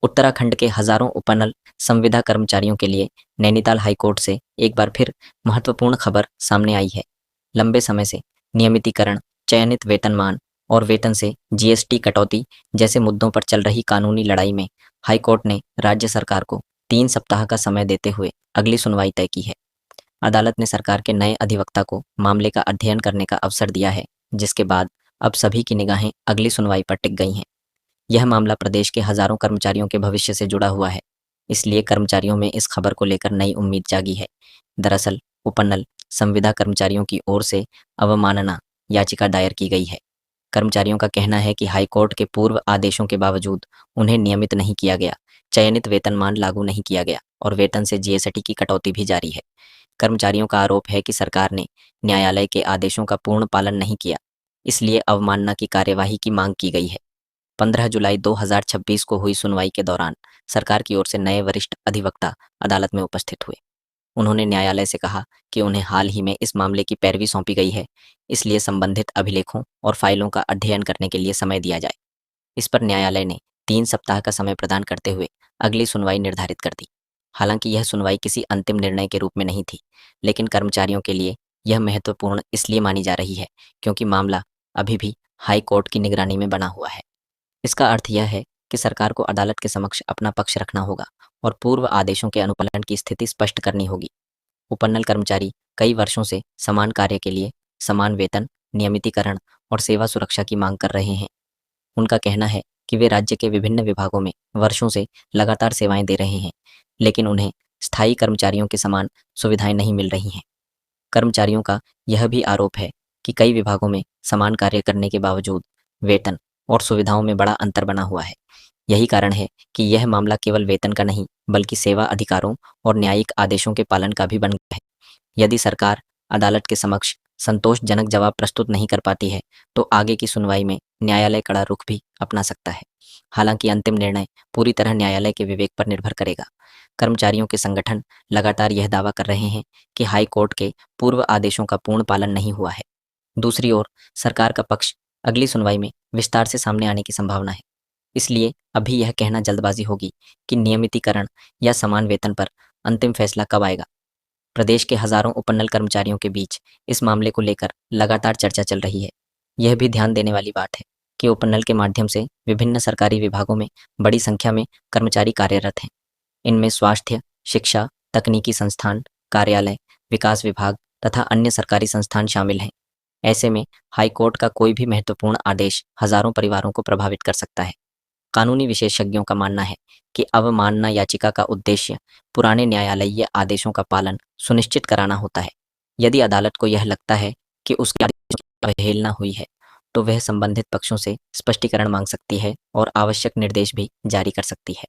उत्तराखंड के हजारों उपनल संविदा कर्मचारियों के लिए नैनीताल हाईकोर्ट से एक बार फिर महत्वपूर्ण खबर सामने आई है। लंबे समय से नियमितीकरण, चयनित वेतनमान और वेतन से जीएसटी कटौती जैसे मुद्दों पर चल रही कानूनी लड़ाई में हाईकोर्ट ने राज्य सरकार को 3 सप्ताह का समय देते हुए अगली सुनवाई तय की है। अदालत ने सरकार के नए अधिवक्ता को मामले का अध्ययन करने का अवसर दिया है, जिसके बाद अब सभी की निगाहें अगली सुनवाई पर टिक गई हैं। यह मामला प्रदेश के हजारों कर्मचारियों के भविष्य से जुड़ा हुआ है, इसलिए कर्मचारियों में इस खबर को लेकर नई उम्मीद जागी है। दरअसल उपनल संविदा कर्मचारियों की ओर से अवमानना याचिका दायर की गई है। कर्मचारियों का कहना है कि हाईकोर्ट के पूर्व आदेशों के बावजूद उन्हें नियमित नहीं किया गया, चयनित वेतनमान लागू नहीं किया गया और वेतन से जीएसटी की कटौती भी जारी है। कर्मचारियों का आरोप है कि सरकार ने न्यायालय के आदेशों का पूर्ण पालन नहीं किया, इसलिए अवमानना की कार्यवाही की मांग की गई है। 15 जुलाई 2026 को हुई सुनवाई के दौरान सरकार की ओर से नए वरिष्ठ अधिवक्ता अदालत में उपस्थित हुए। उन्होंने न्यायालय से कहा कि उन्हें हाल ही में इस मामले की पैरवी सौंपी गई है, इसलिए संबंधित अभिलेखों और फाइलों का अध्ययन करने के लिए समय दिया जाए। इस पर न्यायालय ने 3 सप्ताह का समय प्रदान करते हुए अगली सुनवाई निर्धारित कर दी। हालांकि यह सुनवाई किसी अंतिम निर्णय के रूप में नहीं थी, लेकिन कर्मचारियों के लिए यह महत्वपूर्ण इसलिए मानी जा रही है क्योंकि मामला अभी भी हाई कोर्ट की निगरानी में बना हुआ है। इसका अर्थ यह है कि सरकार को अदालत के समक्ष अपना पक्ष रखना होगा और पूर्व आदेशों के अनुपालन की स्थिति स्पष्ट करनी होगी। उपनल कर्मचारी कई वर्षों से समान कार्य के लिए समान वेतन, नियमितीकरण और सेवा सुरक्षा की मांग कर रहे हैं। उनका कहना है कि वे राज्य के विभिन्न विभागों में वर्षों से लगातार सेवाएं दे रहे हैं, लेकिन उन्हें स्थायी कर्मचारियों के समान सुविधाएं नहीं मिल रही हैं। कर्मचारियों का यह भी आरोप है कि कई विभागों में समान कार्य करने के बावजूद वेतन और सुविधाओं में बड़ा अंतर बना हुआ है। यही कारण है कि यह मामला केवल वेतन का नहीं, बल्कि सेवा अधिकारों और न्यायिक आदेशों के पालन का भी बन गया है। यदि सरकार अदालत के समक्ष संतोषजनक जवाब प्रस्तुत नहीं कर पाती है, तो आगे की सुनवाई में न्यायालय कड़ा रुख भी अपना सकता है। हालांकि अंतिम निर्णय पूरी तरह न्यायालय के विवेक पर निर्भर करेगा। कर्मचारियों के संगठन लगातार यह दावा कर रहे हैं कि हाई कोर्ट के पूर्व आदेशों का पूर्ण पालन नहीं हुआ है। दूसरी ओर सरकार का पक्ष अगली सुनवाई में विस्तार से सामने आने की संभावना है, इसलिए अभी यह कहना जल्दबाजी होगी कि नियमितीकरण या समान वेतन पर अंतिम फैसला कब आएगा। प्रदेश के हजारों उपनल कर्मचारियों के बीच इस मामले को लेकर लगातार चर्चा चल रही है। यह भी ध्यान देने वाली बात है कि उपनल के माध्यम से विभिन्न सरकारी विभागों में बड़ी संख्या में कर्मचारी कार्यरत हैं। इनमें स्वास्थ्य, शिक्षा, तकनीकी संस्थान, कार्यालय, विकास विभाग तथा अन्य सरकारी संस्थान शामिल हैं। ऐसे में हाईकोर्ट का कोई भी महत्वपूर्ण आदेश हजारों परिवारों को प्रभावित कर सकता है। कानूनी विशेषज्ञों का मानना है कि अवमानना याचिका का उद्देश्य पुराने न्यायालयीय आदेशों का पालन सुनिश्चित कराना होता है। यदि अदालत को यह लगता है कि उसके आदेशों की अवहेलना हुई है, तो वह संबंधित पक्षों से स्पष्टीकरण मांग सकती है और आवश्यक निर्देश भी जारी कर सकती है।